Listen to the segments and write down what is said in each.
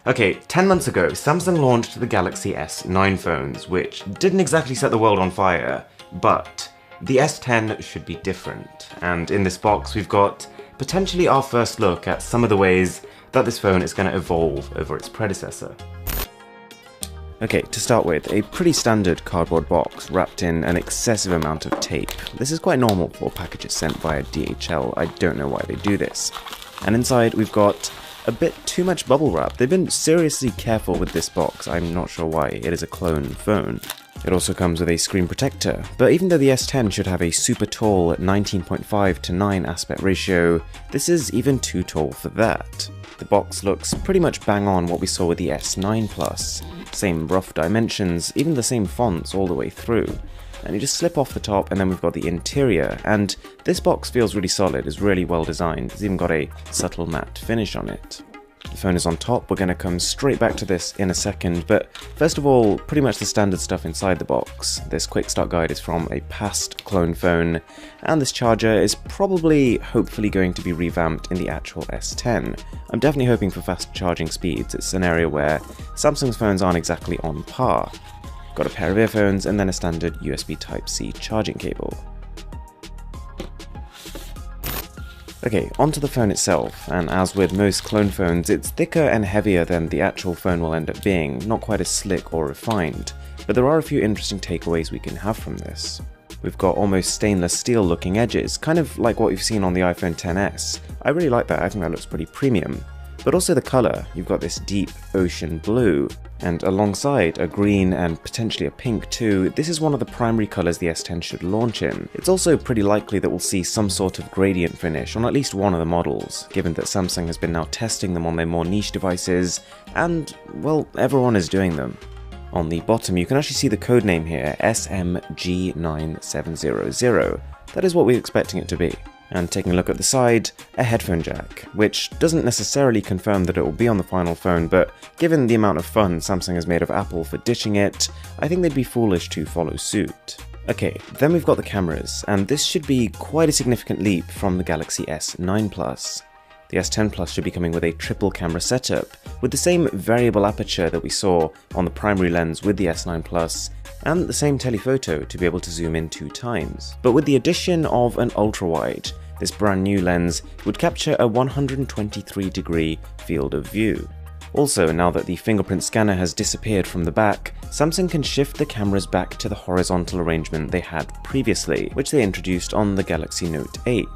Okay, 10 months ago, Samsung launched the Galaxy S9 phones, which didn't exactly set the world on fire, but the S10 should be different. And in this box, we've got potentially our first look at some of the ways that this phone is going to evolve over its predecessor. Okay, to start with, a pretty standard cardboard box wrapped in an excessive amount of tape. This is quite normal for packages sent via DHL, I don't know why they do this. And inside we've got a bit too much bubble wrap. They've been seriously careful with this box, I'm not sure why, it is a clone phone. It also comes with a screen protector, but even though the S10 should have a super tall 19.5:9 aspect ratio, this is even too tall for that. The box looks pretty much bang on what we saw with the S9 Plus. Same rough dimensions, even the same fonts all the way through. And you just slip off the top and then we've got the interior, and this box feels really solid, it's really well designed, it's even got a subtle matte finish on it. The phone is on top, we're going to come straight back to this in a second, but first of all, pretty much the standard stuff inside the box. This quick start guide is from a past clone phone, and this charger is probably, hopefully going to be revamped in the actual S10. I'm definitely hoping for fast charging speeds, it's an area where Samsung's phones aren't exactly on par. Got a pair of earphones and then a standard USB Type-C charging cable. Okay, onto the phone itself, and as with most clone phones, it's thicker and heavier than the actual phone will end up being, not quite as slick or refined, but there are a few interesting takeaways we can have from this. We've got almost stainless steel looking edges, kind of like what we've seen on the iPhone XS. I really like that, I think that looks pretty premium. But also the colour, you've got this deep ocean blue, and alongside a green and potentially a pink too, this is one of the primary colours the S10 should launch in. It's also pretty likely that we'll see some sort of gradient finish on at least one of the models, given that Samsung has been now testing them on their more niche devices, and, well, everyone is doing them. On the bottom you can actually see the codename here, SMG9700. That is what we're expecting it to be. And taking a look at the side, a headphone jack, which doesn't necessarily confirm that it will be on the final phone, but given the amount of fun Samsung has made of Apple for ditching it, I think they'd be foolish to follow suit. Okay, then we've got the cameras, and this should be quite a significant leap from the Galaxy S9 Plus. The S10 Plus should be coming with a triple camera setup, with the same variable aperture that we saw on the primary lens with the S9 Plus, and the same telephoto to be able to zoom in 2 times. But with the addition of an ultra-wide, this brand new lens would capture a 123-degree field of view. Also, now that the fingerprint scanner has disappeared from the back, Samsung can shift the cameras back to the horizontal arrangement they had previously, which they introduced on the Galaxy Note 8.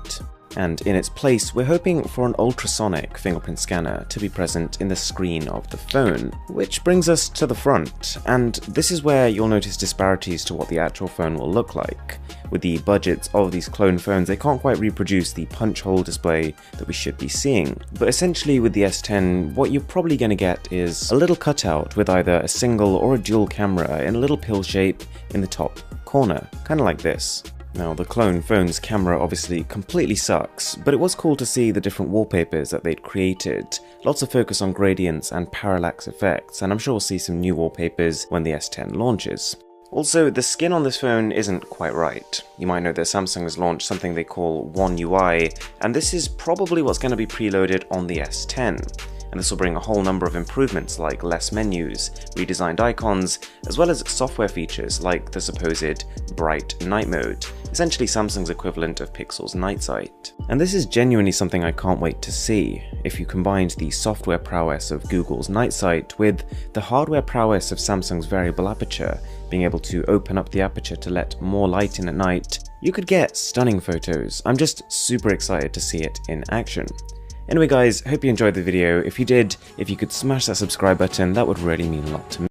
And in its place, we're hoping for an ultrasonic fingerprint scanner to be present in the screen of the phone, which brings us to the front, and this is where you'll notice disparities to what the actual phone will look like. With the budgets of these clone phones, they can't quite reproduce the punch hole display that we should be seeing, but essentially with the S10, what you're probably going to get is a little cutout with either a single or a dual camera in a little pill shape in the top corner, kind of like this. Now, the clone phone's camera obviously completely sucks, but it was cool to see the different wallpapers that they'd created. Lots of focus on gradients and parallax effects, and I'm sure we'll see some new wallpapers when the S10 launches. Also, the skin on this phone isn't quite right. You might know that Samsung has launched something they call One UI, and this is probably what's going to be preloaded on the S10. And this will bring a whole number of improvements like less menus, redesigned icons, as well as software features like the supposed bright night mode, essentially Samsung's equivalent of Pixel's night sight. And this is genuinely something I can't wait to see. If you combined the software prowess of Google's night sight with the hardware prowess of Samsung's variable aperture, being able to open up the aperture to let more light in at night, you could get stunning photos. I'm just super excited to see it in action. Anyway guys, hope you enjoyed the video. If you did, if you could smash that subscribe button, that would really mean a lot to me.